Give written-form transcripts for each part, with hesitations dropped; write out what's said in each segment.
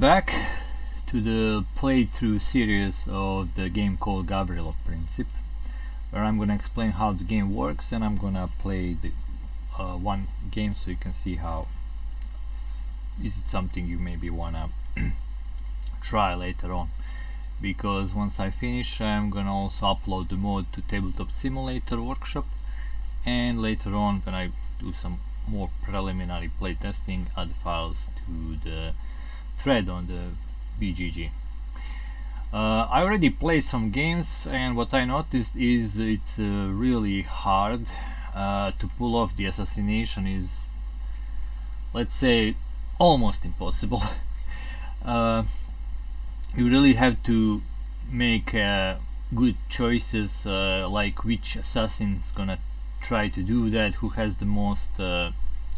back to the playthrough series of the game called GAVRILO Princip, where I'm gonna explain how the game works, and I'm gonna play the one game so you can see how is it something you maybe wanna try later on. Because once I finish, I'm gonna also upload the mod to Tabletop Simulator Workshop, and later on when I do some more preliminary playtesting, add files to the thread on the BGG. I already played some games, and what I noticed is it's really hard to pull off the assassination. Is, let's say, almost impossible. You really have to make good choices, like which assassin is gonna try to do that, who has the most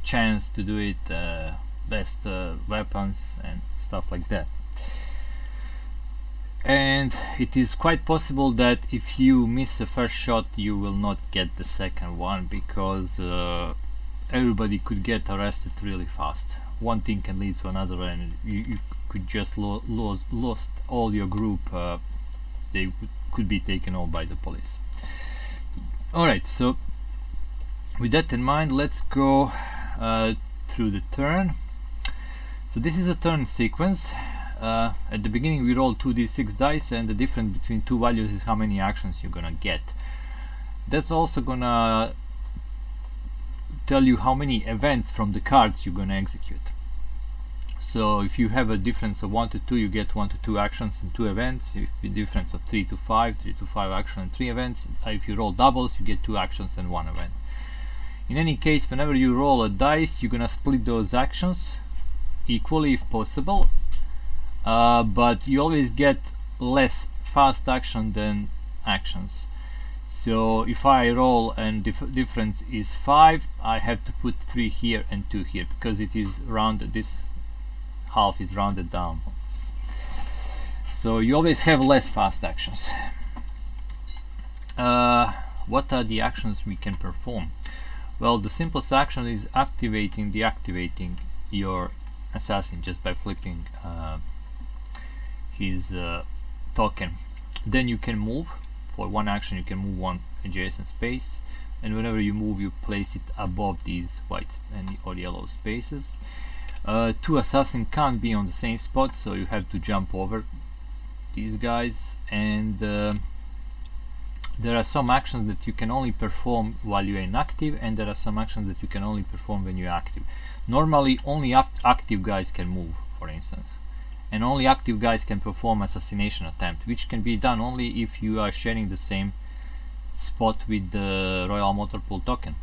chance to do it, best weapons and stuff like that. And it is quite possible that if you miss the first shot, you will not get the second one, because everybody could get arrested really fast. One thing can lead to another, and you could just lost all your group. They could be taken over by the police. Alright, so with that in mind, let's go through the turn. So this is a turn sequence. At the beginning we roll 2d6 dice, and the difference between two values is how many actions you're gonna get. That's also gonna tell you how many events from the cards you're gonna execute. So if you have a difference of 1 to 2, you get 1 to 2 actions and 2 events. If the difference of 3 to 5, 3 to 5 action and 3 events. If you roll doubles, you get 2 actions and 1 event. In any case, whenever you roll a dice, you're gonna split those actions equally if possible, but you always get less fast action than actions. So if I roll and difference is 5, I have to put 3 here and 2 here, because it is rounded, this half is rounded down. So you always have less fast actions. What are the actions we can perform? Well, the simplest action is deactivating your assassin just by flipping his token. Then you can move. For one action you can move one adjacent space, and whenever you move you place it above these white and or yellow spaces. Two assassins can't be on the same spot, so you have to jump over these guys, and there are some actions that you can only perform while you're inactive, and there are some actions that you can only perform when you're active. Normally only active guys can move, for instance, and only active guys can perform assassination attempt, which can be done only if you are sharing the same spot with the Royal Motor Pool token.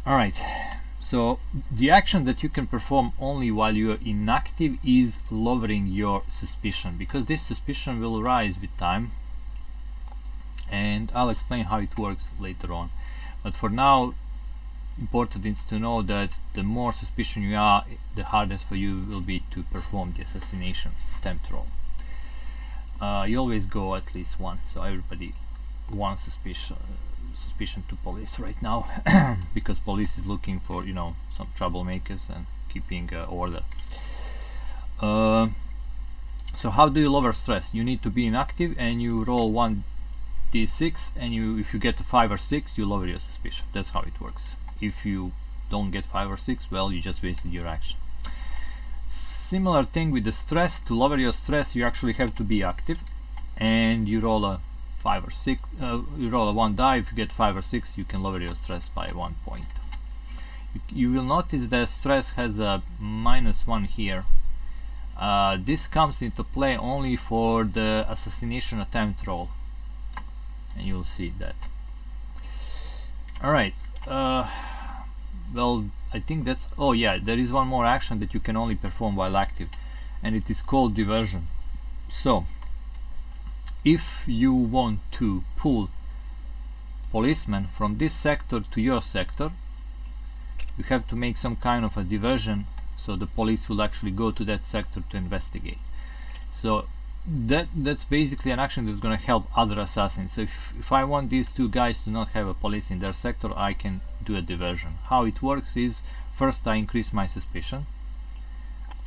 Alright, so the action that you can perform only while you are inactive is lowering your suspicion, because this suspicion will rise with time, and I'll explain how it works later on. But for now, important is to know that the more suspicion you are, the hardest for you will be to perform the assassination attempt roll. You always go at least one, so everybody one suspicion to police right now, because police is looking for, you know, some troublemakers and keeping order. So how do you lower stress? You need to be inactive, and you roll 1d6, and if you get a 5 or 6, you lower your suspicion. That's how it works. If you don't get 5 or 6, well, you just wasted your action. Similar thing with the stress. To lower your stress, you actually have to be active, and you roll a 5 or 6. You roll a 1 die. If you get 5 or 6, you can lower your stress by 1 point. You will notice that stress has a -1 here. This comes into play only for the assassination attempt roll, and you'll see that. Alright, well, I think that's, oh yeah, there is one more action that you can only perform while active, and it is called diversion. So if you want to pull policemen from this sector to your sector, you have to make some kind of a diversion, so the police will actually go to that sector to investigate. So that's basically an action that's going to help other assassins. So if I want these two guys to not have a police in their sector, I can do a diversion. How it works is, first I increase my suspicion,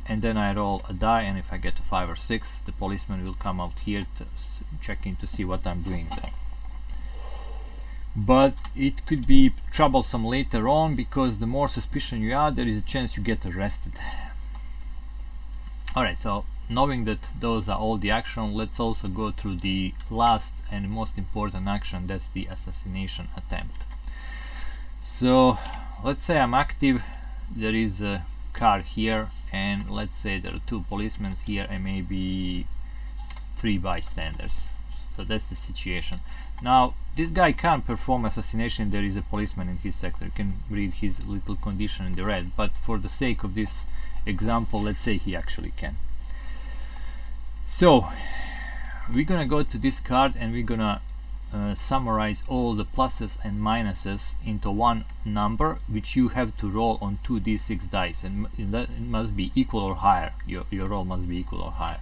and then I roll a die, and if I get a 5 or 6, the policeman will come out here to checking to see what I'm doing there. But it could be troublesome later on, because the more suspicion you add, there is a chance you get arrested. Alright, so knowing that those are all the action, let's also go through the last and most important action, that's the assassination attempt. So let's say I'm active, there is a car here, and let's say there are 2 policemen here and maybe 3 bystanders. So that's the situation. Now this guy can't perform assassination, there is a policeman in his sector. You can read his little condition in the red, but for the sake of this example, let's say he actually can. So we're gonna go to this card and we're gonna summarize all the pluses and minuses into one number, which you have to roll on 2d6 dice, and that it must be equal or higher. Your roll must be equal or higher.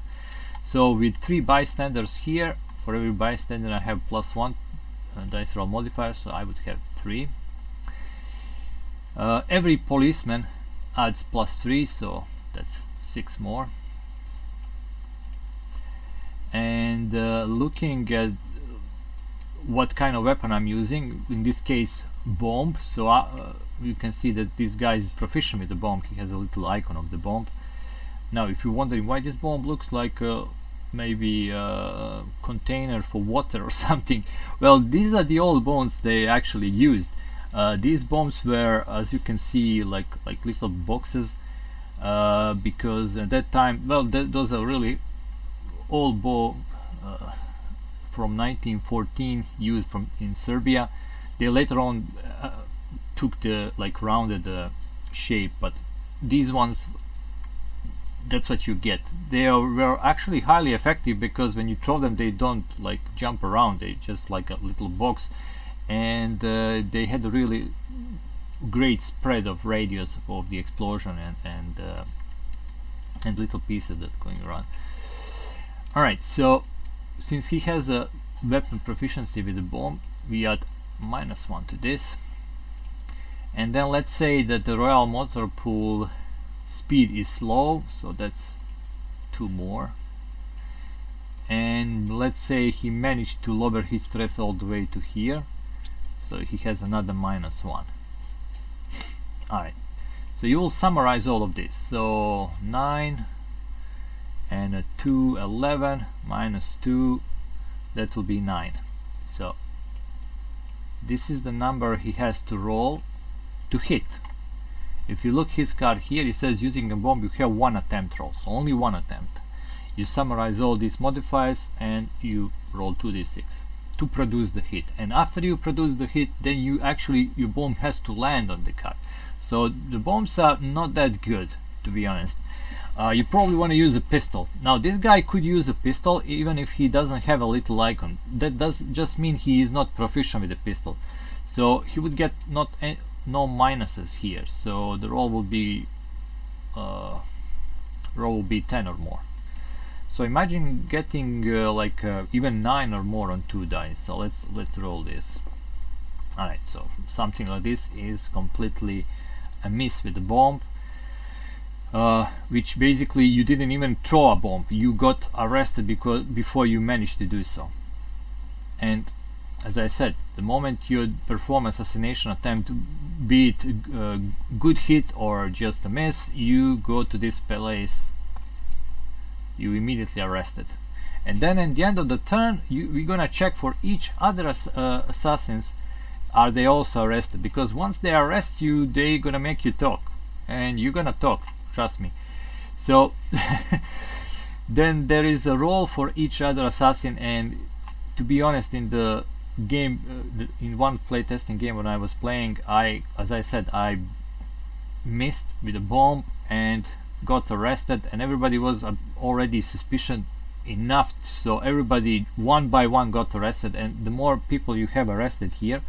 So with 3 bystanders here, for every bystander I have +1 dice roll modifier, so I would have 3. Every policeman adds +3, so that's 6 more. And looking at what kind of weapon I'm using, in this case bomb, so you can see that this guy is proficient with the bomb. He has a little icon of the bomb. Now if you're wondering why this bomb looks like maybe a container for water or something, well, these are the old bombs they actually used. These bombs were, as you can see, like little boxes, because at that time, well, those are really old bomb from 1914, used in Serbia. They later on took the rounded shape, but these ones, that's what you get. They were actually highly effective, because when you throw them, they don't jump around, they just like a little box, and they had a really great spread of radius of the explosion and little pieces that going around. Alright, so since he has a weapon proficiency with the bomb, we add -1 to this, and then let's say that the Royal Motor Pool speed is slow, so that's 2 more, and let's say he managed to lower his stress all the way to here, so he has another -1. Alright, so you will summarize all of this. So 9 and a 2, 11 -2, that will be 9. So this is the number he has to roll to hit. If you look his card here, it says using a bomb you have 1 attempt roll, so only 1 attempt. You summarize all these modifiers and you roll 2d6 to produce the hit, and after you produce the hit, then your bomb has to land on the card. So the bombs are not that good, to be honest. You probably want to use a pistol. Now this guy could use a pistol even if he doesn't have a little icon. That does just mean he is not proficient with the pistol, so he would get no minuses here, so the roll will be 10 or more. So imagine getting even 9 or more on 2 dice. So let's roll this. Alright, so something like this is completely a miss with the bomb, which basically you didn't even throw a bomb, you got arrested before you managed to do so. And as I said, the moment you perform assassination attempt, be it a good hit or just a miss, you go to this place, you immediately arrested. And then at the end of the turn, we're gonna check for each other assassins, are they also arrested, because once they arrest you, they're gonna make you talk, and you're gonna talk, trust me. So then there is a roll for each other assassin, and to be honest, in the game, in one playtesting game when I was playing, as I said, I missed with a bomb and got arrested, and everybody was already suspicious enough, so everybody one by one got arrested. And the more people you have arrested here,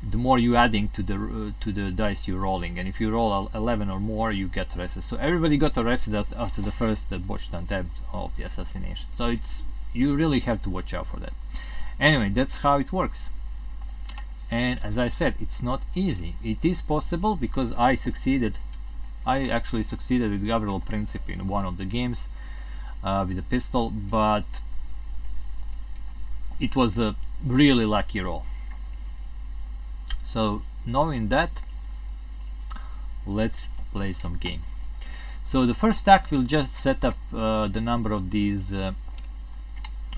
the more you adding to the dice you're rolling, and if you roll 11 or more, you get arrested. So everybody got arrested after the first botched attempt of the assassination. So you really have to watch out for that. Anyway, that's how it works. And as I said, it's not easy. It is possible, because I succeeded I actually succeeded with GAVRILO Princip in one of the games with a pistol, but it was a really lucky roll. So knowing that, let's play some game. So the first stack will just set up the number of these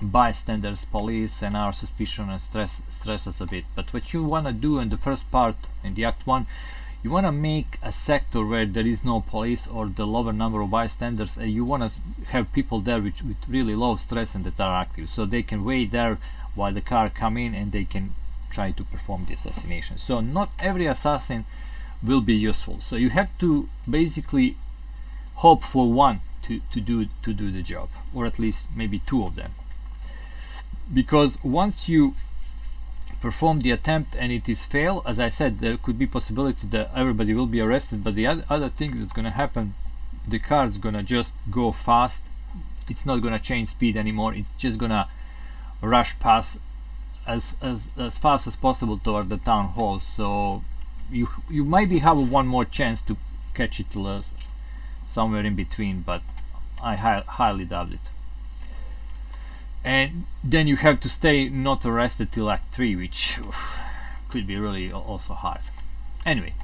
bystanders, police, and our suspicion, and stress us a bit. But what you want to do in the first part, in the Act 1, you want to make a sector where there is no police or the lower number of bystanders, and you want to have people there with really low stress and that are active, so they can wait there while the car come in and they can try to perform the assassination. So not every assassin will be useful, so you have to basically hope for one to do the job, or at least maybe two of them, because once you perform the attempt and it is fail, as I said, there could be possibility that everybody will be arrested. But the other thing that's gonna happen, the car is gonna just go fast. It's not gonna change speed anymore. It's just gonna rush past as fast as possible toward the town hall. So you maybe have one more chance to catch it somewhere in between, but I highly doubt it. And then you have to stay not arrested till Act 3, which could be really also hard. Anyway,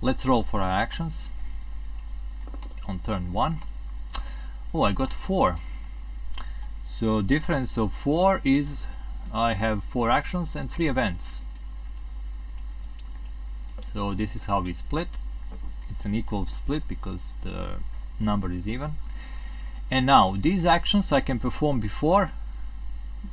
let's roll for our actions on turn 1. Oh, I got 4. So difference of 4 is I have 4 actions and 3 events. So this is how we split. It's an equal split because the number is even. And now these actions I can perform before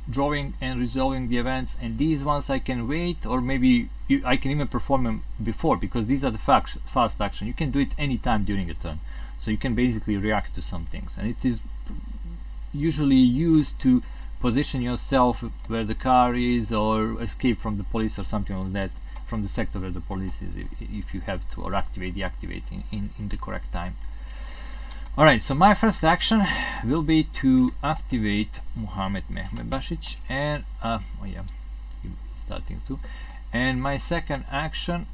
drawing and resolving the events, and these ones I can wait, or maybe I can even perform them before, because these are the fast action. You can do it anytime during a turn, so you can basically react to some things, and it is usually used to position yourself where the car is, or escape from the police or something like that, from the sector where the police is, if you have to, or deactivate in the correct time. Alright, so my first action will be to activate Muhammad Mehmet Bashic, and oh yeah, he's starting to. And my second action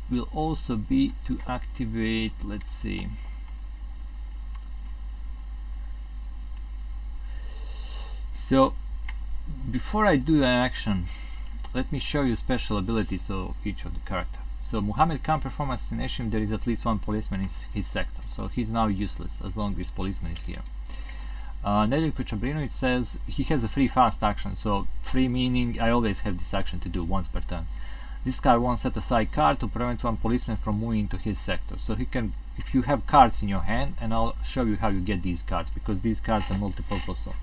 will also be to activate, let's see, so before I do an action, let me show you special abilities of each of the character. So Muhammad can't perform assassination if there is at least one policeman in his sector, so he's now useless as long as this policeman is here. Nedeljko Čabrinović says he has a free fast action, so free meaning I always have this action to do once per turn. Discard one set aside card to prevent one policeman from moving into his sector. So he can, if you have cards in your hand, and I'll show you how you get these cards, because these cards are multi-purpose, so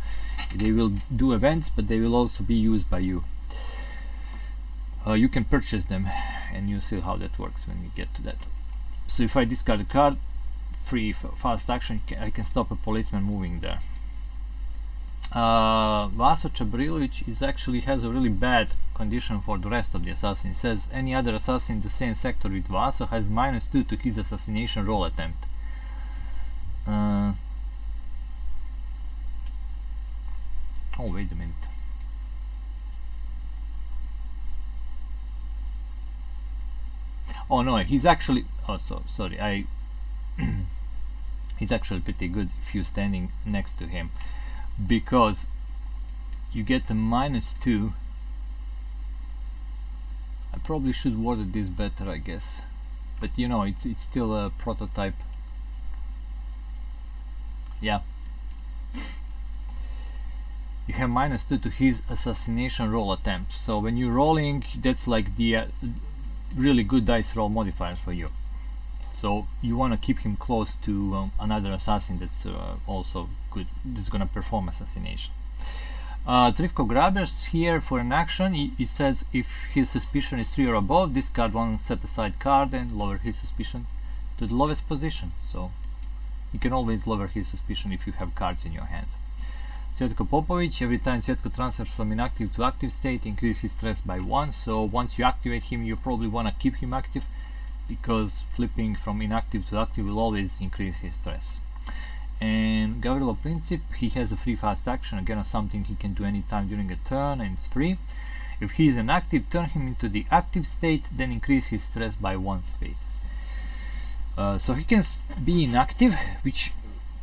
they will do events, but they will also be used by you. You can purchase them, and you'll see how that works when we get to that. So if I discard a card, free fast action, I can stop a policeman moving there. Vaso Čabrilović is actually has a really bad condition for the rest of the assassin. It says any other assassin in the same sector with Vaso has -2 to his assassination roll attempt. Oh, wait a minute. Oh no, he's actually, oh so sorry, he's actually pretty good if you're standing next to him, because you get a -2. I probably should word this better, I guess, but you know, it's still a prototype. Yeah, you have -2 to his assassination roll attempt. So when you're rolling, that's like the really good dice roll modifiers for you. So you want to keep him close to another assassin that's also good, that's gonna perform assassination. Trivko Grabers here for an action. It says if his suspicion is 3 or above, discard one set aside card and lower his suspicion to the lowest position. So you can always lower his suspicion if you have cards in your hand. Cvetko Popović, every time Cvetko transfers from inactive to active state, increase his stress by 1. So once you activate him, you probably want to keep him active, because flipping from inactive to active will always increase his stress. And GAVRILO Princip, he has a free fast action, again of something he can do anytime during a turn, and it's free. If he is inactive, turn him into the active state, then increase his stress by 1 space. So he can be inactive, which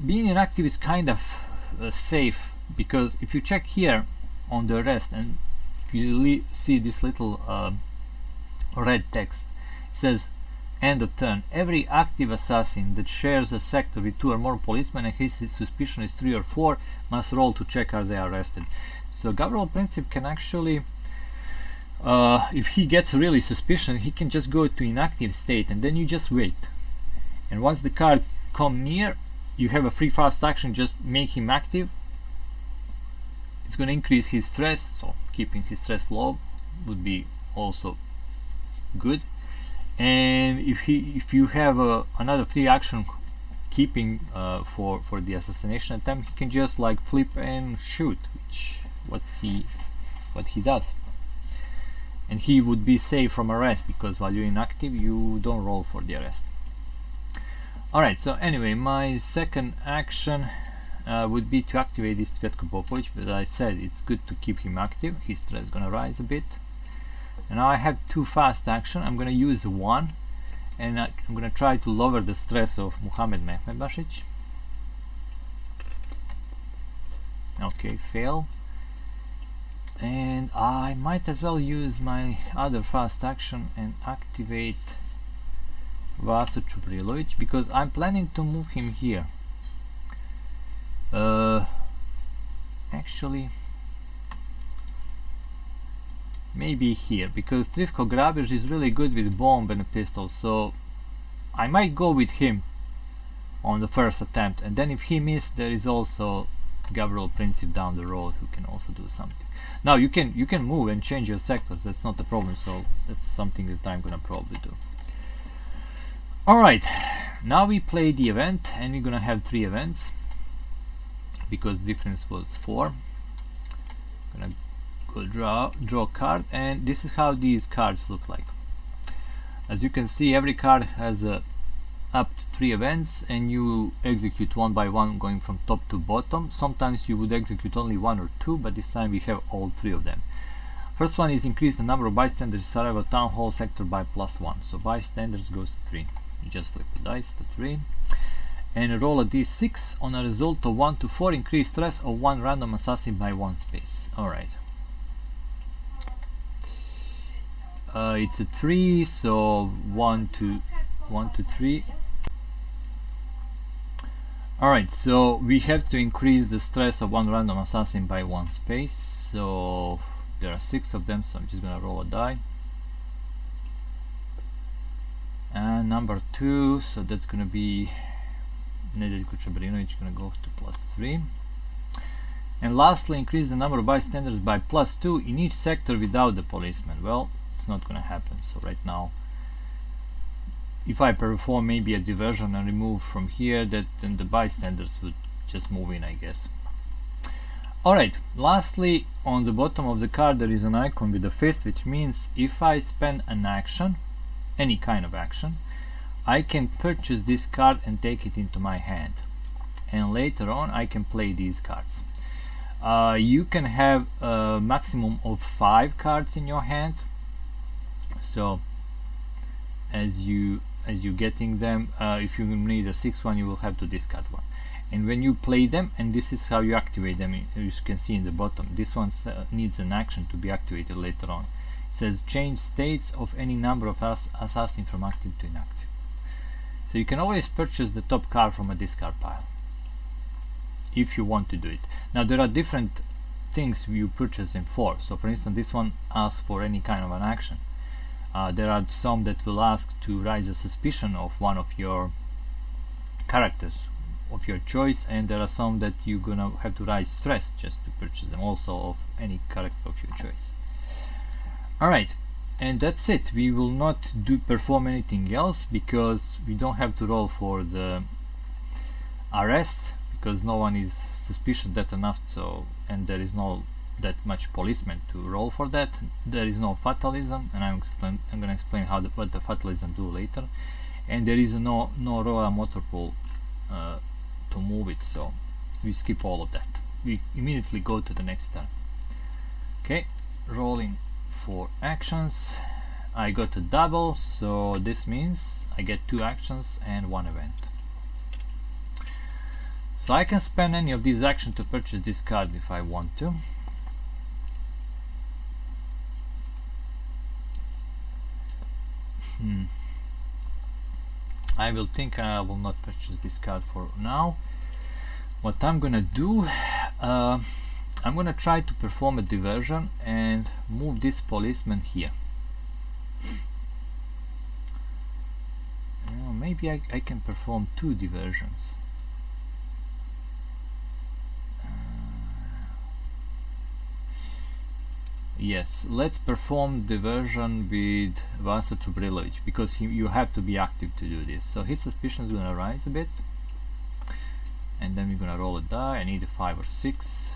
being inactive is kind of safe, because if you check here on the arrest and you see this little red text, it says end of turn. Every active assassin that shares a sector with 2 or more policemen and his suspicion is 3 or 4 must roll to check are they arrested. So GAVRILO Princip can actually, if he gets really suspicion, he can just go to inactive state and then you just wait. And once the card come near, you have a free fast action, just make him active. It's going to increase his stress, so keeping his stress low would be also good. And if you have another free action keeping for the assassination attempt, he can just like flip and shoot, which what he does, and he would be safe from arrest, because while you're inactive you don't roll for the arrest. Alright, so anyway, my second action would be to activate this Cvetko Popovic, but I said it's good to keep him active. His stress is gonna rise a bit. And now I have 2 fast action. I'm gonna use 1, and I'm gonna try to lower the stress of Muhamed Mehmedbašić. Okay, fail. And I might as well use my other fast action and activate Vaso Čubrilović, because I'm planning to move him here. Actually, maybe here, because Trifko Grabež is really good with bomb and a pistol, so I might go with him on the first attempt, and then if he missed, there is also GAVRILO Princip down the road who can also do something. Now you can move and change your sectors, that's not a problem, so that's something that I'm gonna probably do. Alright, now we play the event, and we're gonna have 3 events because difference was 4. Gonna go draw card, and this is how these cards look like. As you can see, every card has up to 3 events, and you execute one by one going from top to bottom. Sometimes you would execute only 1 or 2, but this time we have all 3 of them. First one is increase the number of bystanders in Sarajevo town hall sector by +1. So bystanders goes to 3. You just flip the dice to 3 and roll a d6. On a result of 1 to 4, increase stress of 1 random assassin by 1 space. Alright. It's a 3, so 1 to 3. Alright, so we have to increase the stress of 1 random assassin by 1 space. So there are 6 of them, so I'm just gonna roll a die. And number 2, so that's gonna be Nedeljko Čebrinović, gonna go to +3. And lastly, increase the number of bystanders by +2 in each sector without the policeman. Well, it's not gonna happen. So right now, if I perform maybe a diversion and remove from here, then the bystanders would just move in, I guess. Alright, lastly, on the bottom of the card there is an icon with a fist, which means if I spend an action, any kind of action, I can purchase this card and take it into my hand, and later on I can play these cards. You can have a maximum of 5 cards in your hand, so as you getting them, if you need a 6th one, you will have to discard one. And when you play them, and this is how you activate them, as you can see in the bottom, this one needs an action to be activated later on. It says change states of any number of assassins from active to inactive. So you can always purchase the top card from a discard pile if you want to do it. Now there are different things you purchase them for. So for instance, this one asks for any kind of an action. There are some that will ask to raise a suspicion of one of your characters of your choice, and there are some that you're gonna have to raise stress just to purchase them, also of any character of your choice. Alright, and that's it. We will not perform anything else because we don't have to roll for the arrest, because no one is suspicious that enough, so, and there is no that much policemen to roll for that. There is no fatalism, and I'm gonna explain what the fatalism do later. And there is no Royal Motor Pool to move it, so we skip all of that. We immediately go to the next turn. Okay, rolling for actions. I got a double, so this means I get 2 actions and 1 event. So I can spend any of these actions to purchase this card if I want to. I will think I will not purchase this card for now. What I'm gonna do, I'm gonna try to perform a diversion and move this policeman here. Maybe I can perform 2 diversions. Yes, let's perform diversion with Vaso Čubrilović, because you have to be active to do this. So his suspicion is gonna rise a bit, and then we're gonna roll a die. I need a 5 or 6.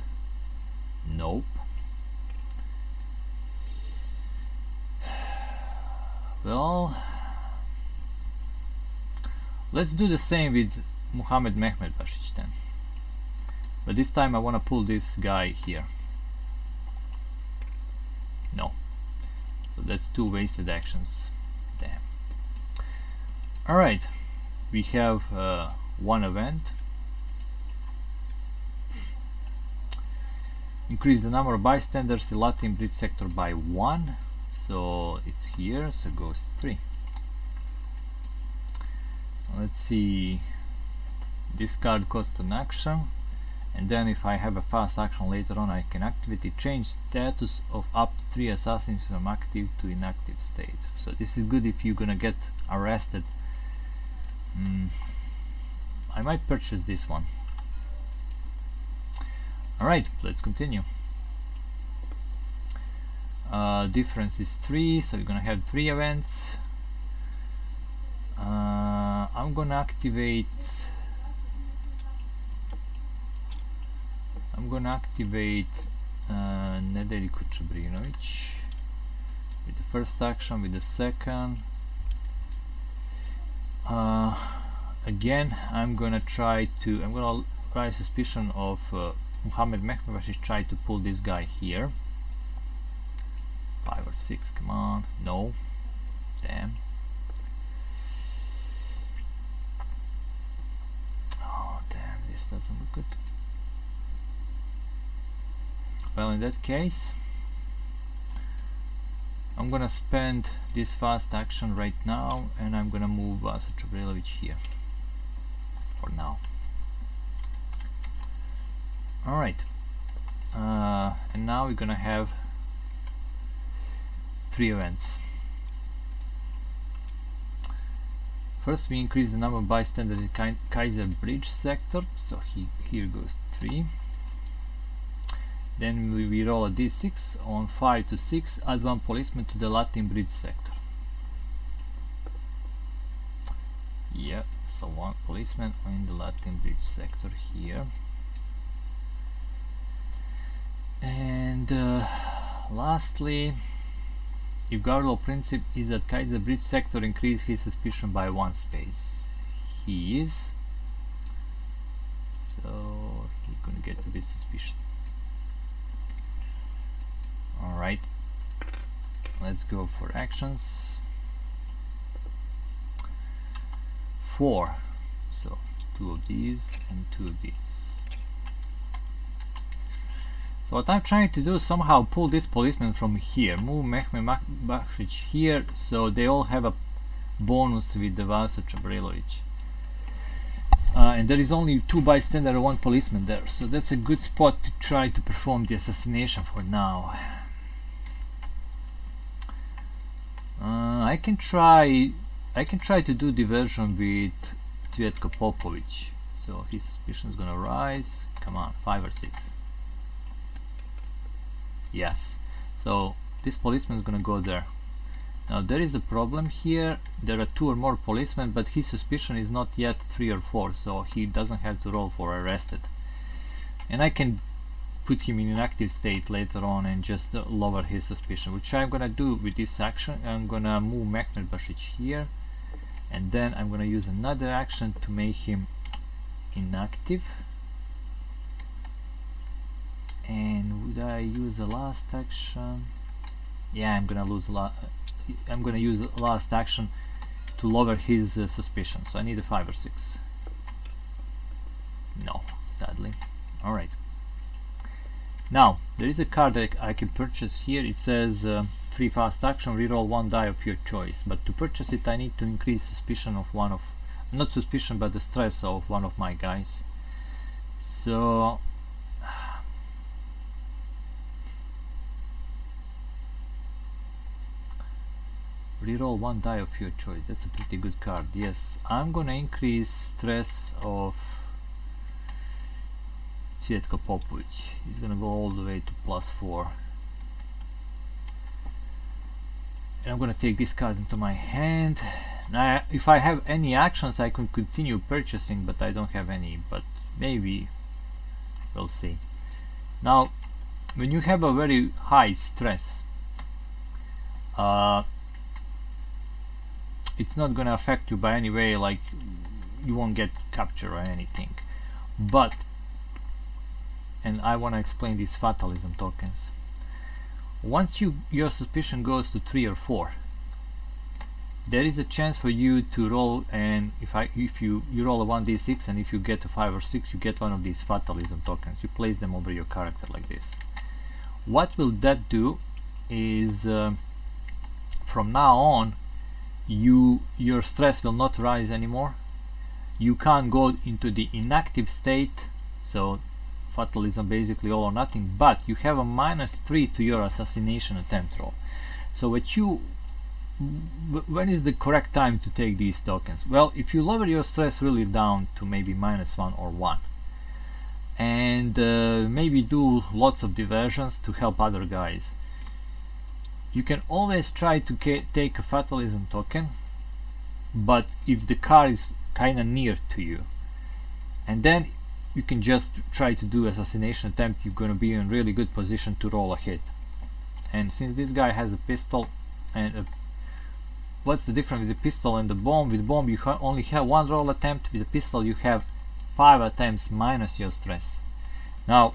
Nope. Well, let's do the same with Muhammed Mehmedbašić then. But this time I wanna pull this guy here. No. So that's 2 wasted actions. Damn. Alright. We have 1 event. Increase the number of bystanders in Latin Bridge sector by 1. So it's here, so it goes to 3. Let's see. This card costs an action. And then if I have a fast action later on, I can activate it, change status of up to 3 assassins from active to inactive state. So this is good if you're gonna get arrested. I might purchase this one. Alright, let's continue. Difference is 3, so you're gonna have 3 events. I'm gonna activate Nedeljko Čubrilović with the first action, with the second. Again, I'm gonna raise suspicion of Muhammed Mehmedbašić try to pull this guy here. 5 or 6, come on. No. Damn. Oh damn, this doesn't look good. Well, in that case, I'm gonna spend this fast action right now, and I'm gonna move Vaso Čubrilović here for now. Alright, and now we're gonna have 3 events. First, we increase the number of bystanders in Kaiser Bridge sector, so here goes 3. Then we roll a d6 on 5 to 6, add 1 policeman to the Latin Bridge sector. Yeah, so 1 policeman in the Latin Bridge sector here. And lastly, if GAVRILO Princip is at Kaiser Bridge sector, increase his suspicion by 1 space. He is. So he's gonna get a bit suspicious. Alright, let's go for actions. 4. So 2 of these and 2 of these. So what I'm trying to do is somehow pull this policeman from here, move Mehmedbašić here, so they all have a bonus with the Vaso Čubrilović. And there is only 2 bystanders and 1 policeman there, so that's a good spot to try to perform the assassination for now. I can try to do diversion with Cvjetko Popović, so his suspicion is gonna rise. Come on, 5 or 6. Yes, so this policeman is gonna go there. Now there is a problem here. There are 2 or more policemen, but his suspicion is not yet 3 or 4, so he doesn't have to roll for arrested. And I can put him in an active state later on and just lower his suspicion, which I'm gonna do with this action. I'm gonna move Mehmedbašić here, and then I'm gonna use another action to make him inactive. And would I use the last action? Yeah, I'm gonna use the last action to lower his suspicion. So I need a 5 or 6. No, sadly. Alright. Now, there is a card that I can purchase here. It says free fast action, reroll 1 die of your choice. But to purchase it, I need to increase suspicion of one of, not suspicion, but the stress of one of my guys. So reroll 1 die of your choice. That's a pretty good card. Yes, I'm gonna increase stress of Cvjetko Popovic. He's gonna go all the way to +4. And I'm gonna take this card into my hand. Now, if I have any actions, I can continue purchasing, but I don't have any. But maybe we'll see. Now, when you have a very high stress, it's not gonna affect you by any way, like you won't get captured or anything. But, and I wanna explain these fatalism tokens. Once your suspicion goes to 3 or 4, there is a chance for you to roll, and if you roll a 1d6, and if you get a 5 or 6, you get one of these fatalism tokens. You place them over your character like this. What will that do is from now on, your stress will not rise anymore. You can't go into the inactive state, so fatalism basically all or nothing, but you have a -3 to your assassination attempt roll. So when is the correct time to take these tokens? Well, if you lower your stress really down to maybe -1 or 1, and maybe do lots of diversions to help other guys, you can always try to take a fatalism token, but if the card is kind of near to you, and then you can just try to do assassination attempt, you're going to be in really good position to roll a hit. And since this guy has a pistol, and what's the difference with the pistol and the bomb? With bomb you only have 1 roll attempt, with the pistol you have 5 attempts minus your stress. Now,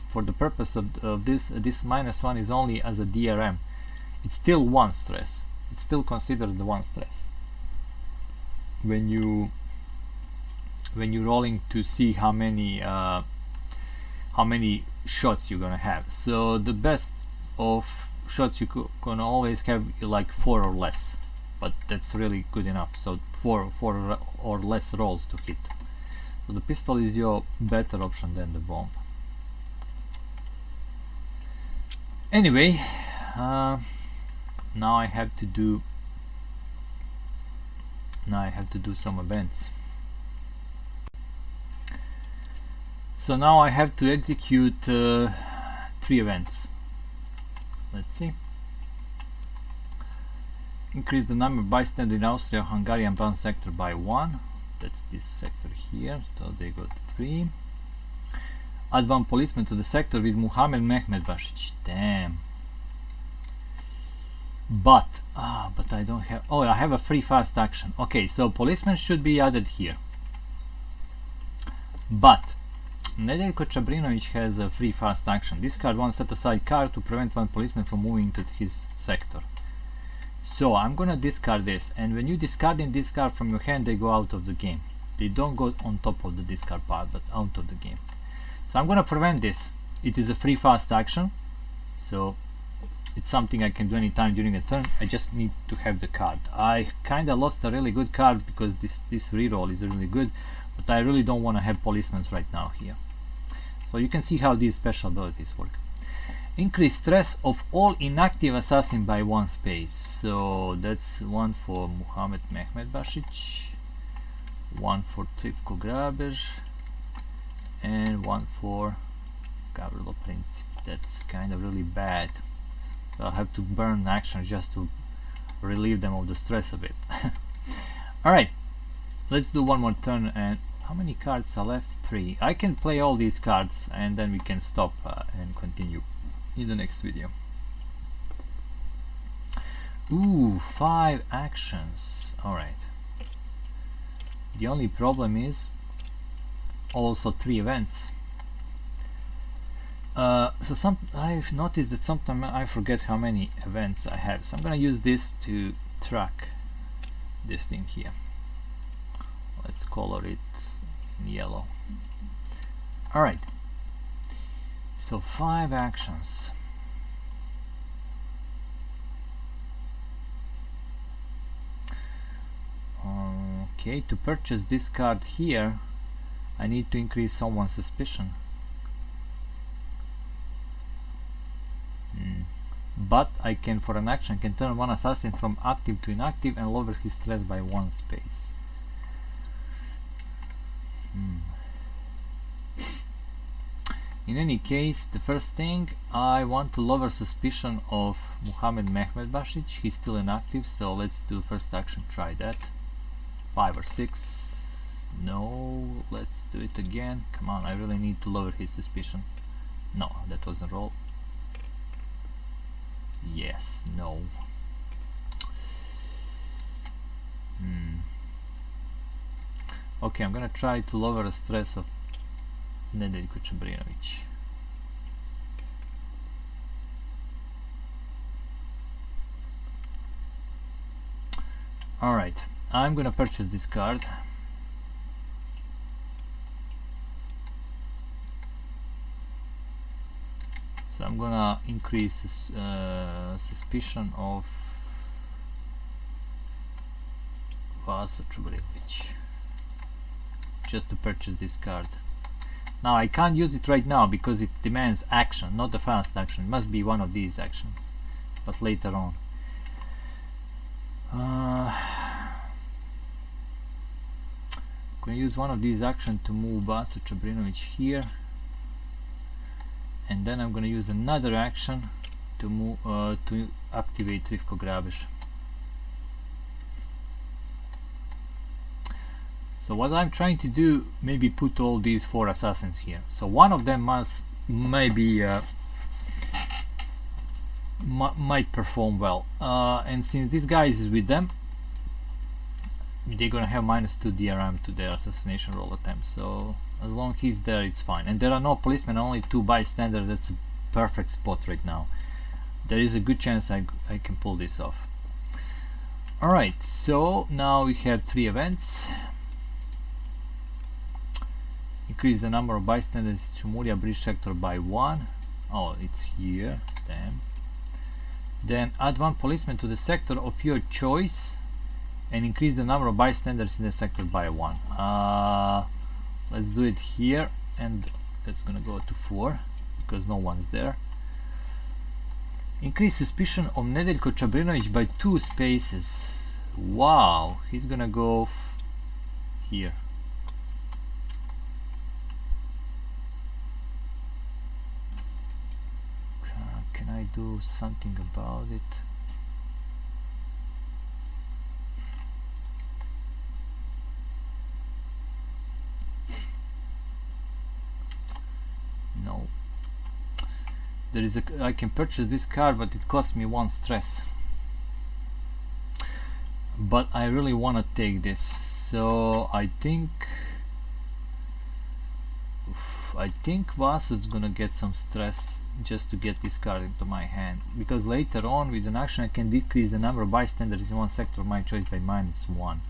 for the purpose of this -1 is only as a DRM. It's still 1 stress. It's still considered the 1 stress when you're rolling to see how many shots you're gonna have. So the best of shots you gonna always have like 4 or less, but that's really good enough. So 4 or less rolls to hit. So the pistol is your better option than the bomb. Anyway, now I have to do some events. So now I have to execute 3 events. Let's see. Increase the number of bystanders in Austria-Hungarian bound sector by 1. That's this sector here, so they got 3. Add 1 policeman to the sector with Muhammed Mehmed Basic. Damn. But I don't have. Oh, I have a free fast action. Okay, so policeman should be added here. But Nedeljko Čabrinović has a free fast action. Discard 1 set aside card to prevent 1 policeman from moving to his sector. So I'm gonna discard this, and when you discarding this card from your hand, they go out of the game. They don't go on top of the discard pile, but out of the game. So I'm gonna prevent this. It is a free fast action, so it's something I can do anytime during a turn. I just need to have the card. I kinda lost a really good card because this reroll is really good, but I really don't want to have policemen right now here. So you can see how these special abilities work. Increase stress of all inactive assassin by 1 space. So that's 1 for Muhammed Mehmed Basic, 1 for Trifko Grabež, and 1 for GAVRILO Princip. That's kind of really bad. So I'll have to burn action just to relieve them of the stress a bit. Alright, let's do one more turn. And how many cards are left? 3. I can play all these cards and then we can stop and continue in the next video. Ooh, 5 actions. Alright. The only problem is also 3 events. So I've noticed that sometimes I forget how many events I have. So I'm gonna use this to track this thing here. Let's color it in yellow. Alright, so 5 actions. Okay, to purchase this card here, I need to increase someone's suspicion. But I can, for an action, can turn one assassin from active to inactive and lower his stress by 1 space. In any case, the first thing, I want to lower suspicion of Muhammad Mehmed Bashic. He's still inactive, so let's do first action, try that. 5 or 6. No, let's do it again. Come on, I really need to lower his suspicion. No, that wasn't roll. Yes, no. Okay, I'm gonna try to lower the stress of Nedeljko Čabrinović. Alright, I'm gonna purchase this card. So I'm gonna increase suspicion of Vaso Čabrinović just to purchase this card. Now I can't use it right now because it demands action, not a fast action. It must be one of these actions, but later on. I'm gonna use one of these actions to move Vaso Čabrinović here, and then I'm gonna use another action to move to activate Rivko Grabež. So what I'm trying to do, maybe put all these 4 assassins here. So one of them maybe might perform well, and since this guy is with them, they're gonna have -2 DRM to their assassination roll attempt. So as long as he's there, it's fine. And there are no policemen, only 2 bystanders. That's a perfect spot right now. There is a good chance I can pull this off. Alright, so now we have 3 events. Increase the number of bystanders to Muria Bridge sector by 1. Oh, it's here. Damn. Then add 1 policeman to the sector of your choice and increase the number of bystanders in the sector by 1. Let's do it here, and that's gonna go to 4 because no one's there. Increase suspicion of Nedeljko Čabrinović by 2 spaces. Wow, he's gonna go here. Can I do something about it? No. There is I can purchase this card, but it costs me 1 stress. But I really want to take this, so I think Vaso is gonna get some stress just to get this card into my hand, because later on with an action I can decrease the number of bystanders in one sector of my choice by -1.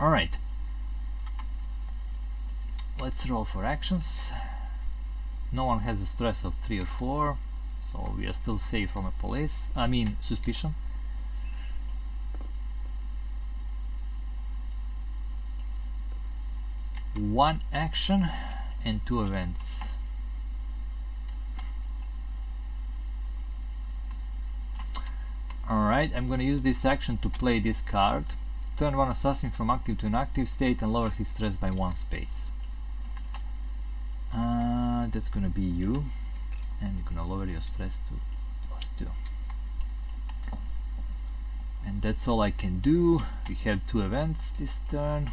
Alright, let's roll for actions. No one has a stress of 3 or 4, so we are still safe from a suspicion. One action and 2 events. Alright, I'm gonna use this action to play this card. Turn 1 assassin from active to inactive state and lower his stress by 1 space. That's gonna be you, and you're gonna lower your stress to +2. And that's all I can do. We have 2 events this turn.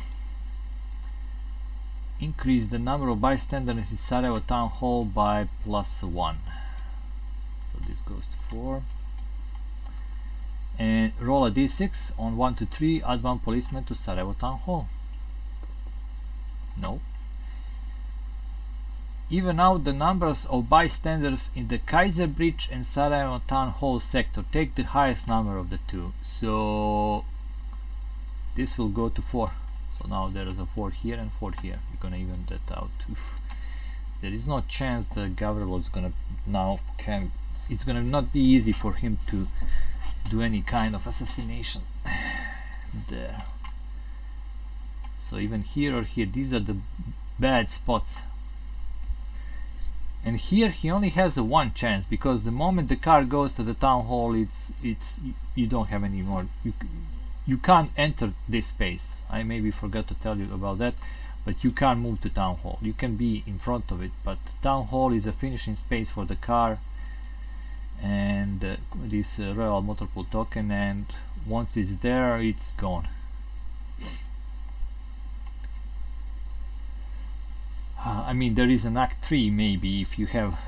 Increase the number of bystanders in Sarajevo Town Hall by +1. So this goes to 4. And roll a d6 on 1 to 3, add 1 policeman to Sarajevo Town Hall. No. even out the numbers of bystanders in the Kaiser Bridge and Sarajevo Town Hall sector. Take the highest number of the two. So this will go to 4. So now there is a 4 here and 4 here. We're gonna even that out. Oof. There is no chance that Gavrilo is gonna now can. It's gonna not be easy for him to do any kind of assassination there. So even here or here, these are the bad spots. And here he only has a 1 chance, because the moment the car goes to the town hall, it's you don't have any more. You can't enter this space. I maybe forgot to tell you about that, but you can't move to town hall. You can be in front of it, but town hall is a finishing space for the car and this Royal Motor Pool token, and once it's there, it's gone. I mean, there is an Act 3 maybe if you have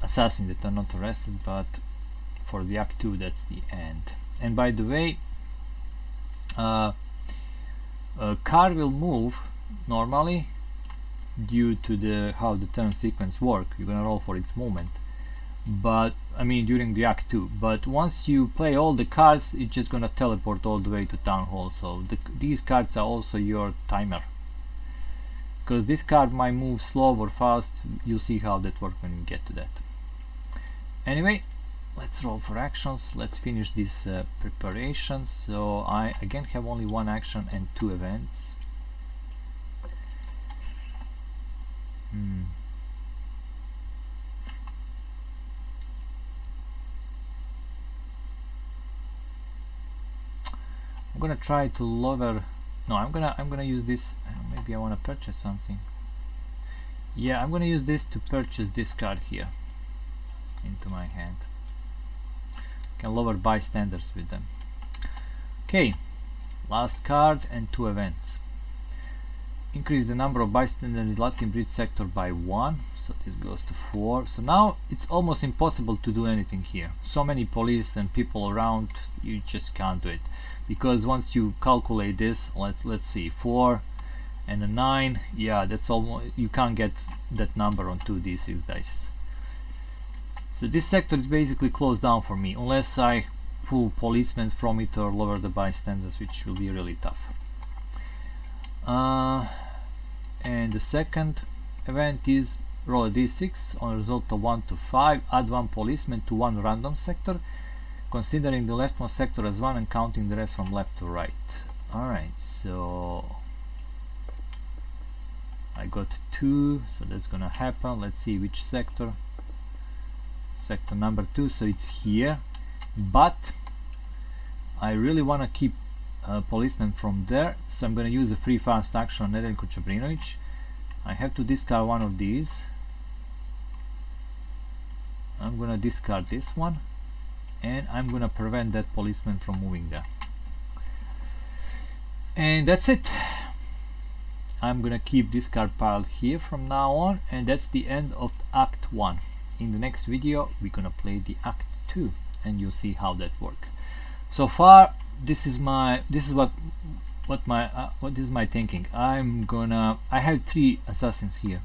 assassins that are not arrested, but for the Act 2 that's the end. And by the way, a car will move normally due to the how the turn sequence work. You're gonna roll for its movement, but I mean during the Act 2, but once you play all the cards, it's just gonna teleport all the way to town hall. So these cards are also your timer, because this card might move slow or fast. You'll see how that works when we get to that. Anyway, let's roll for actions. Let's finish this preparation. So I again have only 1 action and 2 events. I'm gonna try to lower. No, I'm gonna use this. Maybe I want to purchase something. Yeah, I'm gonna use this to purchase this card here into my hand. Can lower bystanders with them. Okay, last card and 2 events. Increase the number of bystanders in Latin Bridge sector by 1. So this goes to 4. So now it's almost impossible to do anything here. So many police and people around, you just can't do it. Because once you calculate this, let's see, 4 and a 9, yeah, that's almost, you can't get that number on 2d6 dice. So this sector is basically closed down for me, unless I pull policemen from it or lower the bystanders, which will be really tough. And the second event is roll a d6 on a result of 1 to 5, add 1 policeman to 1 random sector, considering the leftmost sector as 1 and counting the rest from left to right. Alright, so I got 2, so that's gonna happen. Let's see which sector. Sector number 2, so it's here, but I really want to keep policemen from there, so I'm gonna use a free fast action on Nedeljko Čabrinović. I have to discard one of these. I'm gonna discard this one, and I'm gonna prevent that policeman from moving there. And that's it. I'm gonna keep this card piled here from now on, and that's the end of Act 1. In the next video we're gonna play the Act 2 and you'll see how that works. So far this is my thinking. I have 3 assassins here.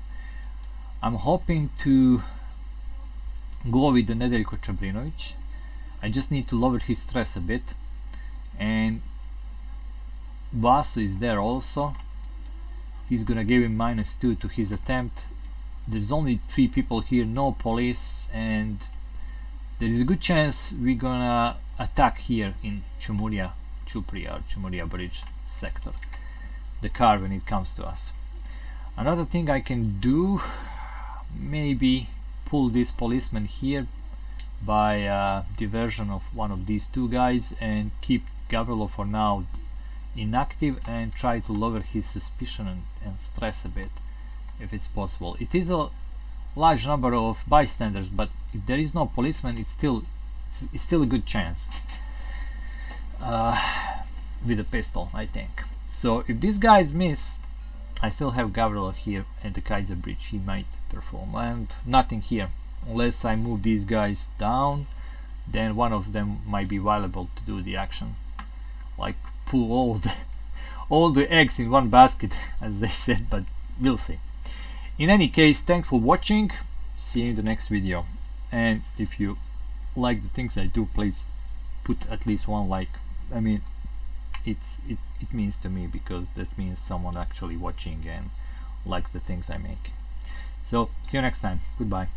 I'm hoping to go with the Nedeljko Čabrinović. I just need to lower his stress a bit, and Vaso is there also. He's gonna give him -2 to his attempt. There's only 3 people here, no police, and there is a good chance we're gonna attack here in Čuprija Bridge sector, the car, when it comes to us. Another thing I can do, maybe pull this policeman here by diversion of one of these 2 guys and keep Gavrilo for now inactive and try to lower his suspicion and stress a bit if it's possible. It is a large number of bystanders, but if there is no policeman, it's still a good chance with a pistol, I think. So if these guys miss, I still have Gavrilo here at the Kaiser Bridge. He might perform, and nothing here unless I move these guys down. Then one of them might be viable to do the action, like pull all the eggs in one basket, as they said, but we'll see. In any case, thanks for watching. See you in the next video. And if you like the things I do, please put at least one like. I mean, it means to me, because that means someone actually watching and likes the things I make. So see you next time. Goodbye.